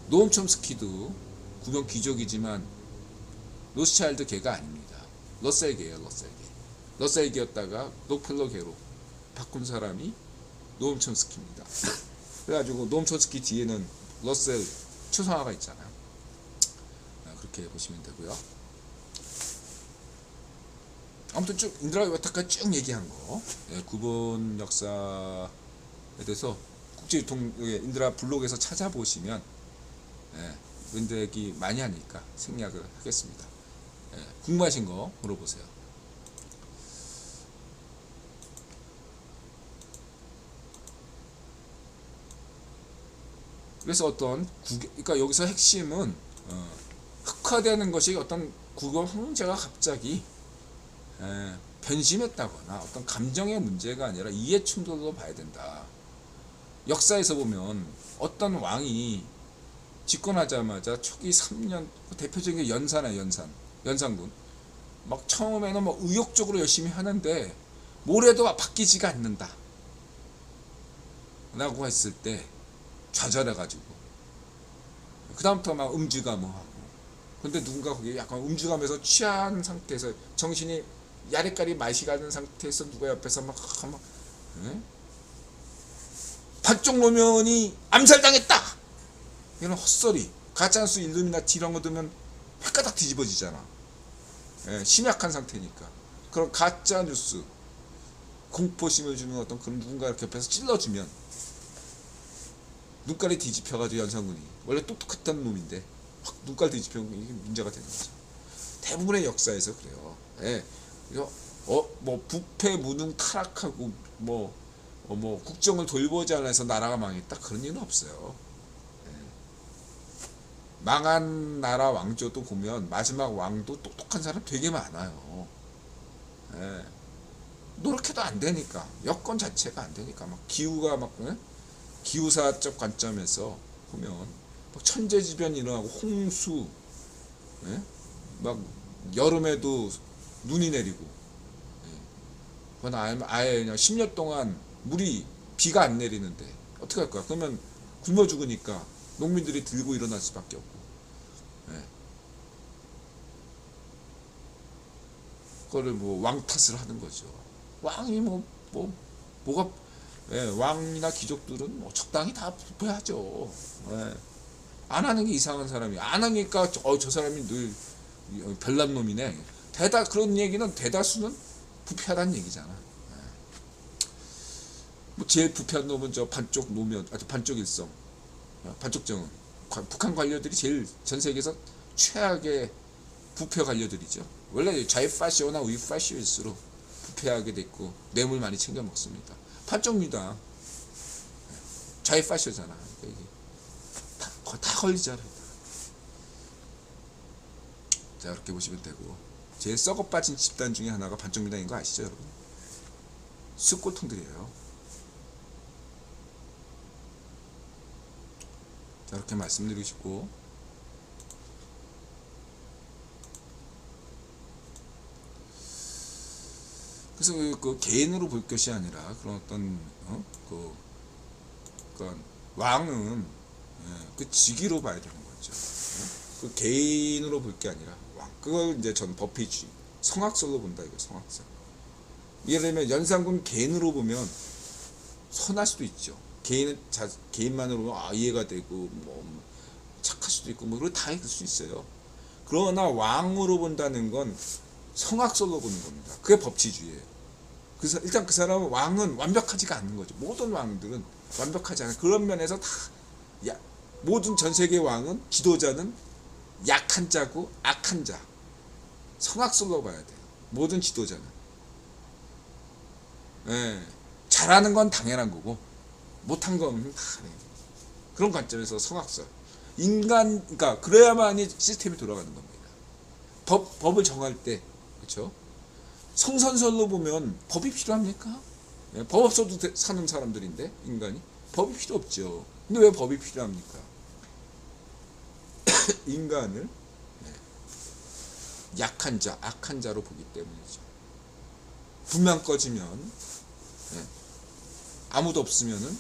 노엄 촘스키도 구명 귀족이지만 로스차일드 계가 아닙니다. 러셀계예요. 러셀계였다가 노클러계로 바꾼 사람이 노엄 촘스키입니다. 그래가지고 노엄 촘스키 뒤에는 러셀 초상화가 있잖아요. 그렇게 보시면 되고요. 아무튼 쭉 인드라 요타카 쭉 얘기한 거, 구본 역사에 대해서 국제유통 인드라 블록에서 찾아보시면 얘기 많이 하니까 생략을 하겠습니다. 궁금하신 거 물어보세요. 그래서 그러니까 여기서 핵심은 흑화되는 것이 어떤 국어 형제가 갑자기 변심했다거나 어떤 감정의 문제가 아니라 이해 충돌로 봐야 된다. 역사에서 보면 어떤 왕이 집권하자마자 초기 3년 대표적인 게 연산군 막 처음에는 뭐 의욕적으로 열심히 하는데 뭐래도 바뀌지가 않는다 라고 했을 때 좌절해가지고 그 다음부터 막 음주가무하고 근데 누군가 거기 약간 음주감에서 취한 상태에서 정신이 야릇가리 맛이 가는 상태에서 누가 옆에서 막 박종노면이 암살당했다 이런 헛소리 가짜뉴스 일루미나티 이런 거 들으면 헷가닥 뒤집어지잖아. 심약한 상태니까 그런 가짜뉴스 공포심을 주는 어떤 그런 누군가 이렇게 옆에서 찔러주면 눈깔이 뒤집혀가지고 연산군이 원래 똑똑했던 놈인데 확 눈깔 뒤집히면 이게 문제가 되는 거죠. 대부분의 역사에서 그래요. 뭐 부패 무능 타락하고 뭐 국정을 돌보지 않아서 나라가 망했다 그런 일은 없어요. 망한 나라 왕조도 보면 마지막 왕도 똑똑한 사람 되게 많아요. 예. 노력해도 안 되니까, 여건 자체가 안 되니까, 막 기후가 막 기후사적 관점에서 보면 막 천재지변이 일어나고 홍수, 예? 막 여름에도 눈이 내리고, 그건 아예 그냥 10년 동안 비가 안 내리는데 어떻게 할 거야? 그러면 굶어 죽으니까 농민들이 들고 일어날 수밖에 없고, 예. 그거를 뭐 왕 탓을 하는 거죠. 왕이 뭐가, 예, 왕이나 귀족들은 뭐 적당히 다 부패하죠. 예. 안 하는 게 이상한 사람이, 안 하니까 저 사람이 늘 별난 놈이네. 그런 얘기는 대다수는 부패하다는 얘기잖아. 예. 뭐 제일 부패한 놈은 저 반쪽 노면, 반쪽 일성, 반쪽 정은, 북한 관료들이 제일 전 세계에서 최악의 부패 관료들이죠. 원래 좌파시오나 우파시오일수록 부패하게 됐고 뇌물 많이 챙겨 먹습니다. 반쪽입니다. 좌파시오잖아. 이게 다 걸리잖아요. 자, 이렇게 보시면 되고, 제일 썩어 빠진 집단 중에 하나가 반쪽미당인 거 아시죠, 여러분? 쑥골통들이에요. 자, 이렇게 말씀드리고 싶고, 그래서 그 개인으로 볼 것이 아니라 그런 어떤 그러니까 왕은, 예, 그 직위로 봐야 되는 거죠. 예? 그 개인으로 볼 게 아니라 왕. 그걸 이제 전 버피주의, 성악설로 본다 이거, 성악설. 예를 들면 연산군 개인으로 보면 선할 수도 있죠. 개인만으로 보면 이해가 되고 뭐 착할 수도 있고 뭐 그런 다 있을 수 있어요. 그러나 왕으로 본다는 건 성악설로 보는 겁니다. 그게 법치주의예요. 그래서 일단 그 사람은, 왕은 완벽하지가 않는 거죠. 모든 왕들은 완벽하지 않아요. 그런 면에서 다 모든 전 세계 왕은, 지도자는 약한 자고 악한 자, 성악설로 봐야 돼요. 모든 지도자는. 예, 잘하는 건 당연한 거고 못한 건 다 그런 관점에서 성악설. 그러니까 그래야만이 시스템이 돌아가는 겁니다. 법을 정할 때, 그렇죠? 성선설로 보면 법이 필요합니까? 예, 법 없어도 사는 사람들인데, 인간이 법이 필요 없죠. 근데 왜 법이 필요합니까? 인간을 약한 자, 악한 자로 보기 때문이죠. 불만 꺼지면, 예, 아무도 없으면은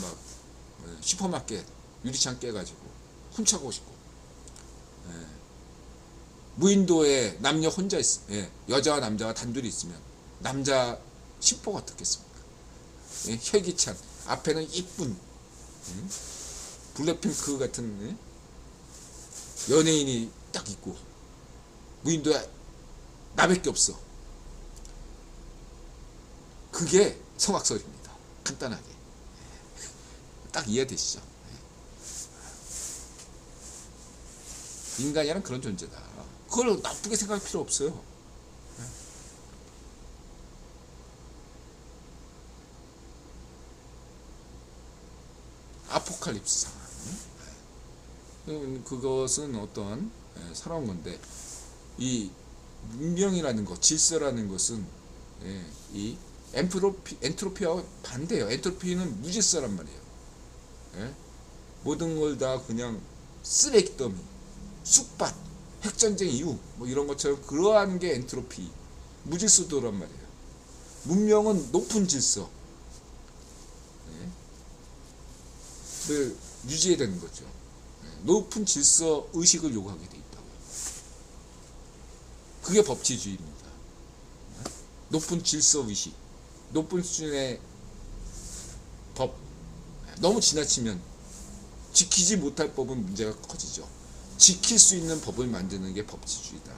막 슈퍼마켓 유리창 깨가지고 훔쳐가고 싶고, 예, 무인도에 남녀 혼자 여자와 남자가 단둘이 있으면 남자 심보가 어떻겠습니까? 예, 혈기찬, 앞에는 이쁜 블랙핑크 같은 연예인이 딱 있고 무인도에 나밖에 없어. 그게 성악설입니다. 간단하게 딱 이해되시죠? 인간이란 그런 존재다. 그걸 나쁘게 생각할 필요 없어요. 아포칼립스 상황. 그것은 어떤 살아온 건데, 이 문명이라는 것, 질서라는 것은 이 엔트로피와 반대예요. 엔트로피는 무질서란 말이에요. 모든 걸 다 그냥 쓰레기 더미, 쑥밭, 핵전쟁 이후 뭐 이런 것처럼 그러한 게 엔트로피, 무질서도란 말이에요. 문명은 높은 질서를 유지해야 되는 거죠. 높은 질서 의식을 요구하게 돼 있다고요. 그게 법치주의입니다. 높은 질서 의식, 높은 수준의 법. 너무 지나치면 지키지 못할 법은 문제가 커지죠. 지킬 수 있는 법을 만드는 게 법치주의다.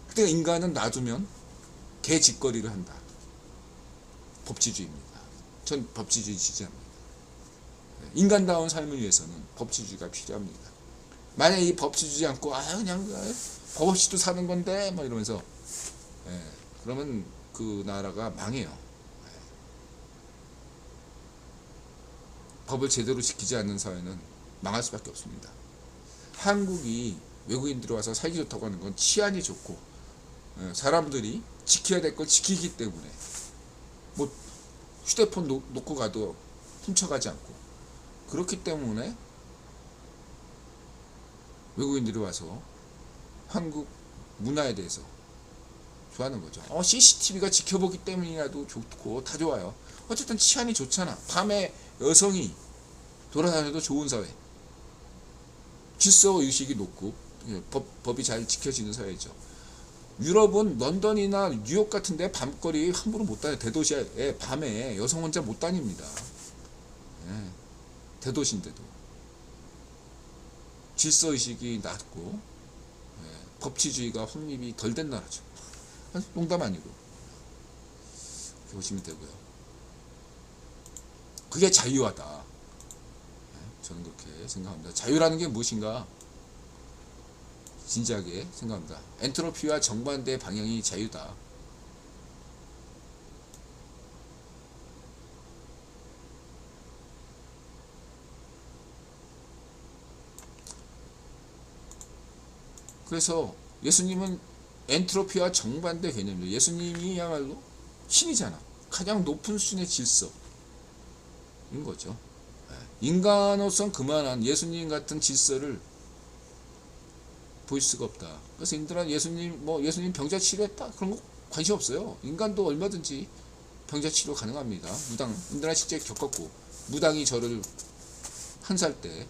그때 인간은 놔두면 개짓거리를 한다. 법치주의입니다. 전 법치주의 지지합니다. 인간다운 삶을 위해서는 법치주의가 필요합니다. 만약에 이 법치주의 않고 그냥 법 없이도 사는 건데 뭐 이러면서, 그러면 그 나라가 망해요. 법을 제대로 지키지 않는 사회는 망할 수밖에 없습니다. 한국이 외국인들이 와서 살기 좋다고 하는 건 치안이 좋고 사람들이 지켜야 될 걸 지키기 때문에 뭐 휴대폰 놓고 가도 훔쳐가지 않고 그렇기 때문에 외국인들이 와서 한국 문화에 대해서 좋아하는 거죠. CCTV가 지켜보기 때문이라도 좋고 다 좋아요. 어쨌든 치안이 좋잖아. 밤에 여성이 돌아다녀도 좋은 사회. 질서 의식이 높고 법이 잘 지켜지는 사회죠. 유럽은 런던이나 뉴욕 같은데 밤거리 함부로 못 다녀요. 대도시에 밤에 여성 혼자 못 다닙니다. 대도시인데도 질서 의식이 낮고 법치주의가 확립이 덜 된 나라죠. 농담 아니고 이렇게 보시면 되고요. 그게 자유하다. 저는 그렇게 생각합니다. 자유라는 게 무엇인가? 진지하게 생각합니다. 엔트로피와 정반대의 방향이 자유다. 그래서 예수님은 엔트로피와 정반대 개념이에요. 예수님이야말로 신이잖아. 가장 높은 수준의 질서인 거죠. 인간으로선 그만한 예수님 같은 질서를 보일 수가 없다. 그래서 인들은 예수님 병자 치료했다 그런 거 관심 없어요. 인간도 얼마든지 병자 치료 가능합니다. 인들은 실제 겪었고 무당이 저를 한 살 때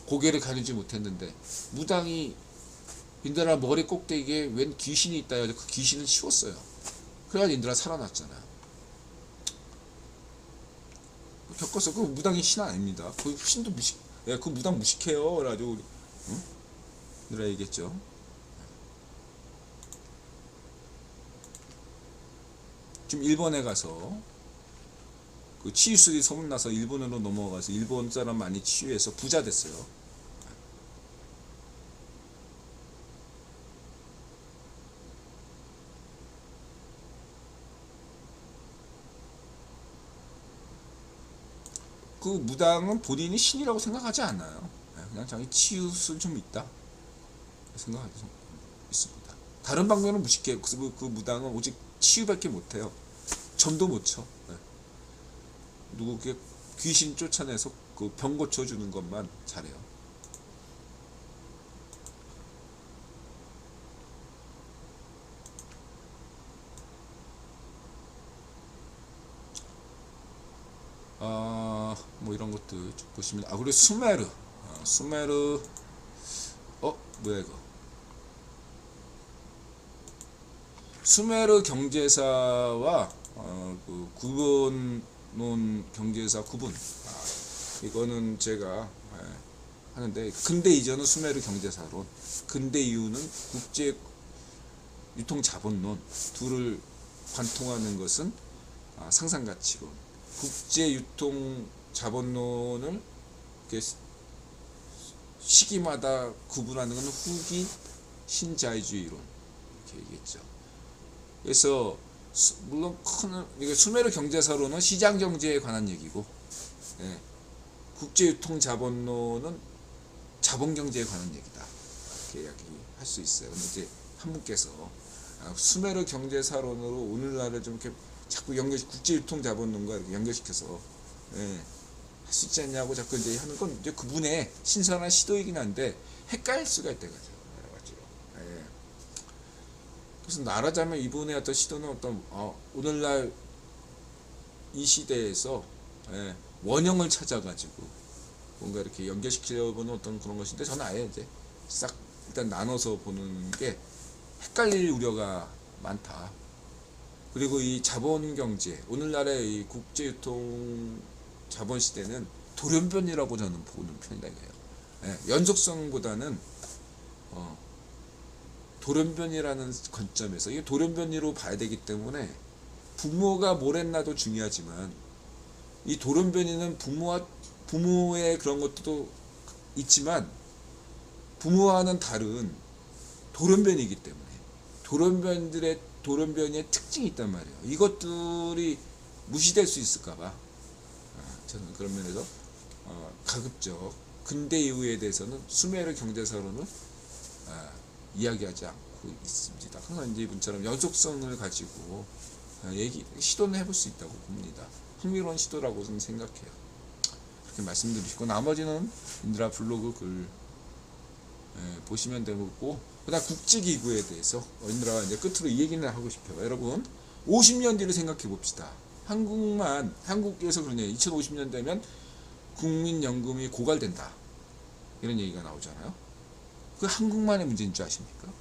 고개를 가누지 못했는데 무당이 인들아 머리 꼭대기에 웬 귀신이 있다 해서 그 귀신을 치웠어요. 그래야 인들아 살아났잖아요. 겪었어. 그 무당이 신 아닙니다. 그 신도 그 무당 무식해요. 그래가지고 인들아 얘기했죠. 지금 일본에 가서 그 치유술이 소문나서 일본으로 넘어가서 일본 사람 많이 치유해서 부자 됐어요. 그 무당은 본인이 신이라고 생각하지 않아요. 그냥 자기 치유술 좀 있다 생각하고 있습니다. 다른 방면은 무식해요. 그 무당은 오직 치유밖에 못해요. 점도 못 쳐. 누구게 귀신 쫓아내서 그 병 고쳐주는 것만 잘해요. 뭐 이런 것도 쭉 보시면 그리고 수메르 뭐야 이거 수메르 경제사와 그 구본 경제사 구분 이거는 제가 하는데 근대 이전은 수메르 경제사론 근대 이후는 국제 유통 자본론 둘을 관통하는 것은 상상가치론 국제 유통 자본론을 시기마다 구분하는 것은 후기 신자유주의론 이렇게 얘기했죠. 그래서 물론 이게 수메르 경제사론은 시장 경제에 관한 얘기고, 국제 유통 자본론은 자본 경제에 관한 얘기다. 이렇게 이야기할 수 있어요. 근데 이제 한 분께서 수메르 경제사론으로 오늘날을 좀 이렇게 자꾸 국제 유통 자본론과 이렇게 연결시켜서 할 수 있지 않냐고 자꾸 이제 하는 건 이제 그분의 신선한 시도이긴 한데 헷갈릴 수가 있다는 거죠. 그래서 말하자면 이분의 어떤 시도는 어떤 오늘날 이 시대에서 원형을 찾아가지고 뭔가 이렇게 연결시키려고 보는 어떤 그런 것인데 저는 아예 이제 싹 일단 나눠서 보는 게 헷갈릴 우려가 많다. 그리고 이 자본경제 오늘날의 이 국제유통 자본시대는 돌연변이라고 저는 보는 편이다 이거예요. 연속성보다는 돌연변이라는 관점에서 이게 돌연변이로 봐야 되기 때문에 부모가 뭘 했나도 중요하지만 이 돌연변이는 부모의 그런 것도 있지만 부모와는 다른 돌연변이기 때문에 돌연변이의 특징이 있단 말이에요. 이것들이 무시될 수 있을까봐 저는 그런 면에서 가급적 근대 이후에 대해서는 수메르 경제사로는 이야기하지 않고 있습니다. 항상 이제 이분처럼 연속성을 가지고 시도는 해볼 수 있다고 봅니다. 흥미로운 시도라고 저는 생각해요. 그렇게 말씀드리시고 나머지는 인드라 블로그 글 보시면 되고, 그다음 국제기구에 대해서 인드라가 이제 끝으로 이 얘기는 하고 싶어요. 여러분 50년 뒤를 생각해 봅시다. 한국에서 그러냐, 2050년 되면 국민연금이 고갈된다 이런 얘기가 나오잖아요. 그 한국만의 문제인 줄 아십니까?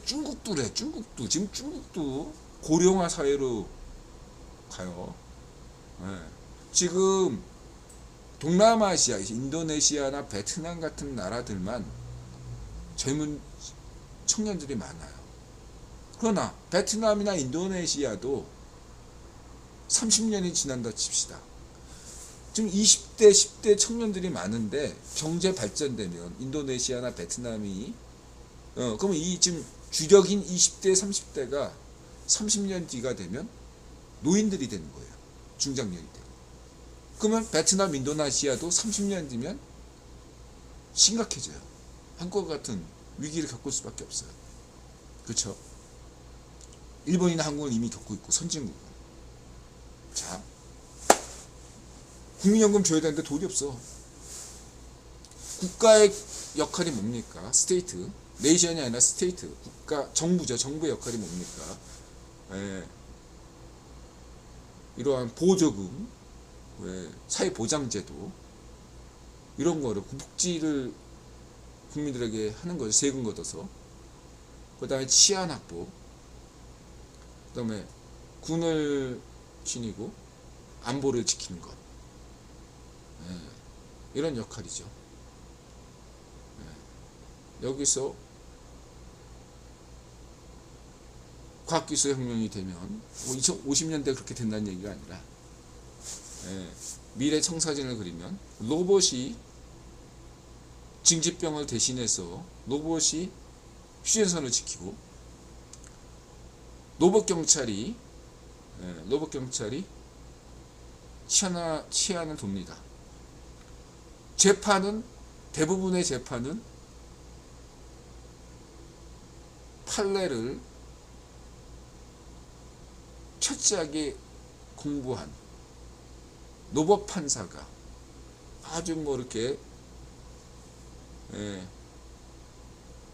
중국도 그래. 지금 중국도 고령화 사회로 가요. 지금 동남아시아, 인도네시아나 베트남 같은 나라들만 젊은 청년들이 많아요. 그러나 베트남이나 인도네시아도 30년이 지난다 칩시다. 지금 20대, 10대 청년들이 많은데 경제 발전되면 인도네시아나 베트남이 그러면 이 지금 주력인 20대, 30대가 30년 뒤가 되면 노인들이 되는 거예요. 중장년이 되고. 그러면 베트남, 인도네시아도 30년 뒤면 심각해져요. 한국 같은 위기를 겪을 수밖에 없어요. 그렇죠? 일본이나 한국은 이미 겪고 있고 선진국은. 자, 국민연금 줘야 되는데 돈이 없어. 국가의 역할이 뭡니까? 스테이트, 네이션이 아니라 스테이트, 국가, 정부죠. 정부의 역할이 뭡니까? 이러한 보조금, 사회보장제도 이런 거를 복지를 국민들에게 하는 거죠. 세금 걷어서. 그 다음에 치안 확보, 그 다음에 군을 지니고 안보를 지키는 것, 이런 역할이죠. 여기서 과학기술 혁명이 되면 2050년대 그렇게 된다는 얘기가 아니라 미래 청사진을 그리면 로봇이 징집병을 대신해서 로봇이 휴전선을 지키고 로봇 경찰이 치안을 돕니다. 대부분의 재판은 판례를 철저하게 공부한 로봇 판사가 아주 이렇게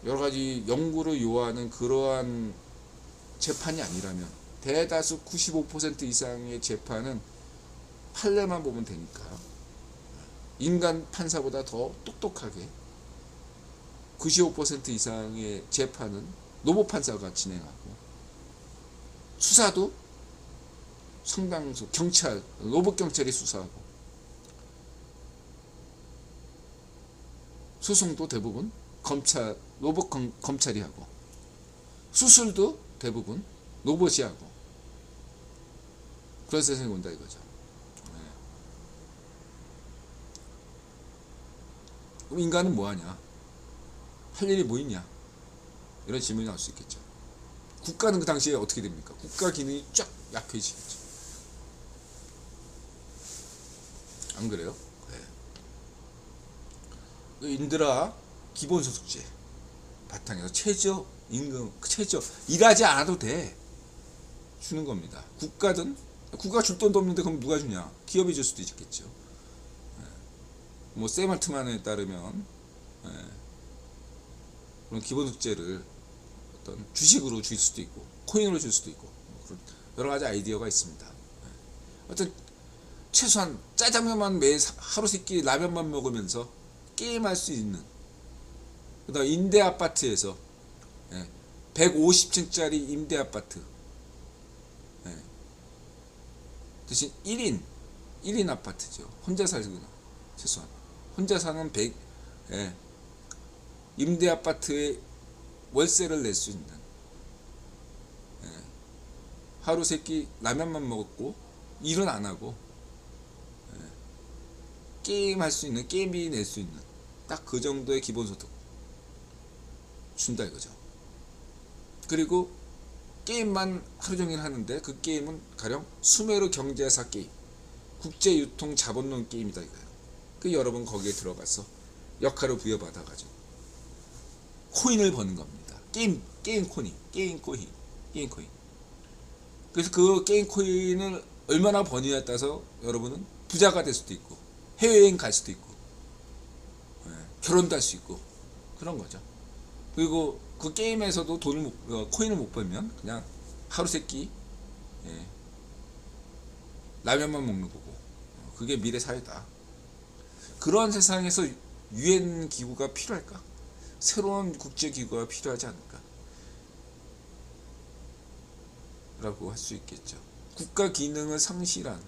여러 가지 연구를 요하는 그러한 재판이 아니라면, 대다수 95% 이상의 재판은 판례만 보면 되니까 인간 판사보다 더 똑똑하게 95% 이상의 재판은 로봇 판사가 진행하고, 수사도 상당수 로봇 경찰이 수사하고, 소송도 대부분 로봇 검찰이 하고, 수술도 대부분 로봇이 하고, 그런 세상이 온다 이거죠. 그럼 인간은 뭐하냐? 할 일이 뭐 있냐? 이런 질문이 나올 수 있겠죠. 국가는 그 당시에 어떻게 됩니까? 국가 기능이 쫙 약해지겠죠. 안 그래요? 인드라 기본소득제 바탕에서 최저임금, 일하지 않아도 돼 주는 겁니다. 국가 줄 돈도 없는데 그럼 누가 주냐? 기업이 줄 수도 있겠죠. 샘 알트만에 따르면 그런 기본소득제를 어떤 주식으로 줄 수도 있고 코인으로 줄 수도 있고 여러 가지 아이디어가 있습니다. 어떤 최소한 짜장면만 매 하루 세끼 라면만 먹으면서 게임할 수 있는, 그다음 임대 아파트에서 150층짜리 임대 아파트 대신 1인 아파트죠. 혼자 살거나 최소한 혼자 사는 임대 아파트에 월세를 낼 수 있는, 하루 세끼 라면만 먹고 일은 안 하고 게임할 수 있는, 게임비 낼 수 있는 딱 그 정도의 기본소득 준다 이거죠. 그리고 게임만 하루 종일 하는데 그 게임은 가령 수메르 경제사 게임, 국제 유통 자본론 게임이다 이거예요. 그 여러분 거기에 들어가서 역할을 부여받아가지고 코인을 버는 겁니다. 게임 코인. 그래서 그 게임 코인을 얼마나 버느냐에 따라서 여러분은 부자가 될 수도 있고 해외여행 갈 수도 있고 결혼도 할 수 있고 그런 거죠. 그리고 그 게임에서도 코인을 못 벌면 그냥 하루 세끼 라면만 먹는 거고 그게 미래 사회다. 그런 세상에서 유엔 기구가 필요할까? 새로운 국제 기구가 필요하지 않을까? 라고 할 수 있겠죠. 국가 기능을 상실한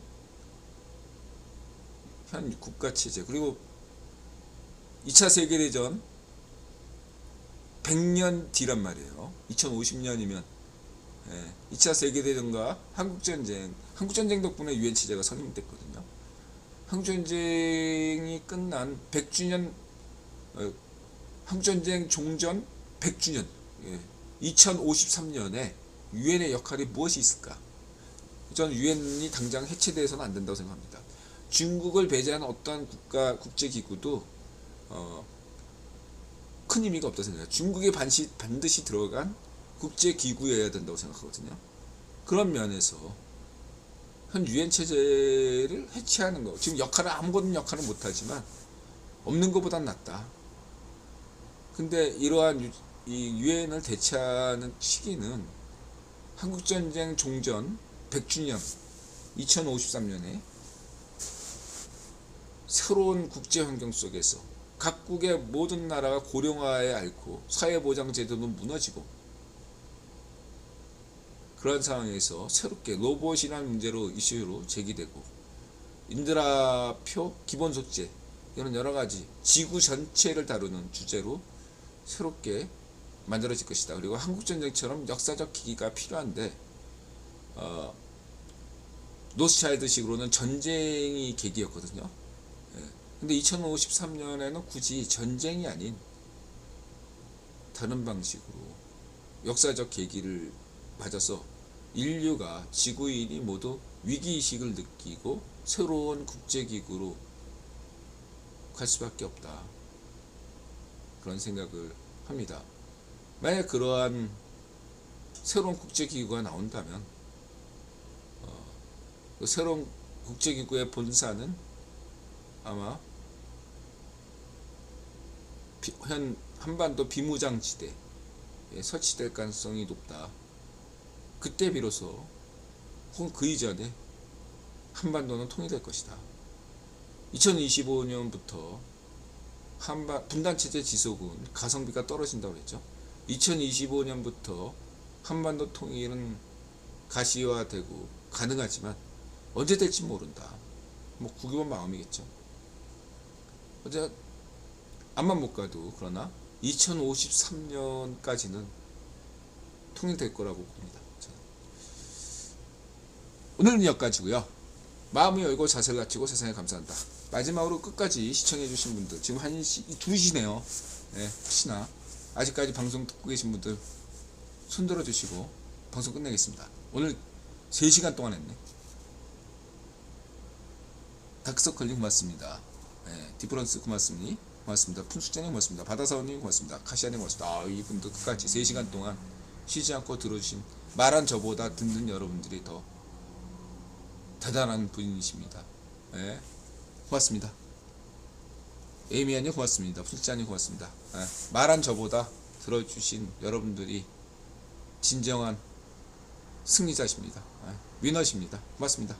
현 국가 체제, 그리고 2차 세계대전 100년 뒤란 말이에요. 2050년이면 2차 세계대전과 한국전쟁 덕분에 유엔 체제가 성립됐거든요. 한국전쟁이 끝난 100주년, 한국전쟁 종전 100주년, 2053년에 유엔의 역할이 무엇이 있을까? 저는 유엔이 당장 해체돼서는 안 된다고 생각합니다. 중국을 배제하는 어떠한 국제기구도 큰 의미가 없다고 생각해요. 중국이 반드시 들어간 국제기구여야 된다고 생각하거든요. 그런 면에서 현 유엔 체제를 해체하는 거, 지금 아무것도 역할을 못하지만 없는 것보단 낫다. 근데 이러한 이 유엔을 대체하는 시기는 한국전쟁 종전 100주년 2053년에 새로운 국제환경 속에서 각국의 모든 나라가 고령화에 앓고 사회보장제도는 무너지고 그런 상황에서 새롭게 로봇이라는 문제로 이슈로 제기되고 인드라표 기본소재 이런 여러가지 지구 전체를 다루는 주제로 새롭게 만들어질 것이다. 그리고 한국전쟁처럼 역사적 기기가 필요한데 노스차일드식으로는 전쟁이 계기였거든요. 근데 2053년에는 굳이 전쟁이 아닌 다른 방식으로 역사적 계기를 맞아서 인류가 지구인이 모두 위기의식을 느끼고 새로운 국제기구로 갈 수밖에 없다. 그런 생각을 합니다. 만약 그러한 새로운 국제기구가 나온다면 그 새로운 국제기구의 본사는 아마 현 한반도 비무장지대에 설치될 가능성이 높다. 그때 비로소 혹은 그 이전에 한반도는 통일될 것이다. 2025년부터 분단체제 지속은 가성비가 떨어진다고 했죠. 2025년부터 한반도 통일은 가시화되고 가능하지만 언제 될지 모른다. 뭐 구기본 마음이겠죠. 어제 앞만 못 가도 그러나 2053년까지는 통일될 거라고 봅니다. 오늘은 여기까지고요. 마음을 열고 자세를 갖추고 세상에 감사한다. 마지막으로 끝까지 시청해주신 분들, 지금 2시네요. 혹시나 아직까지 방송 듣고 계신 분들 손들어 주시고 방송 끝내겠습니다. 오늘 3시간 동안 했네. 다크서클님 고맙습니다. 디프런스 고맙습니다. 푼숙자님 고맙습니다. 바다사원님 고맙습니다. 카시아님 고맙습니다. 이분도 끝까지 3시간 동안 쉬지 않고 들어주신, 말한 저보다 듣는 여러분들이 더 대단한 분이십니다. 고맙습니다. 에이미안님 고맙습니다. 푼숙자님 고맙습니다. 말한 저보다 들어주신 여러분들이 진정한 승리자십니다. 위너십니다. 고맙습니다.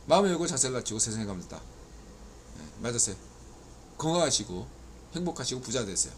마음을 열고 자세를 갖추고 세상에 갑니다. 맞으세요. 건강하시고 행복하시고 부자 되세요.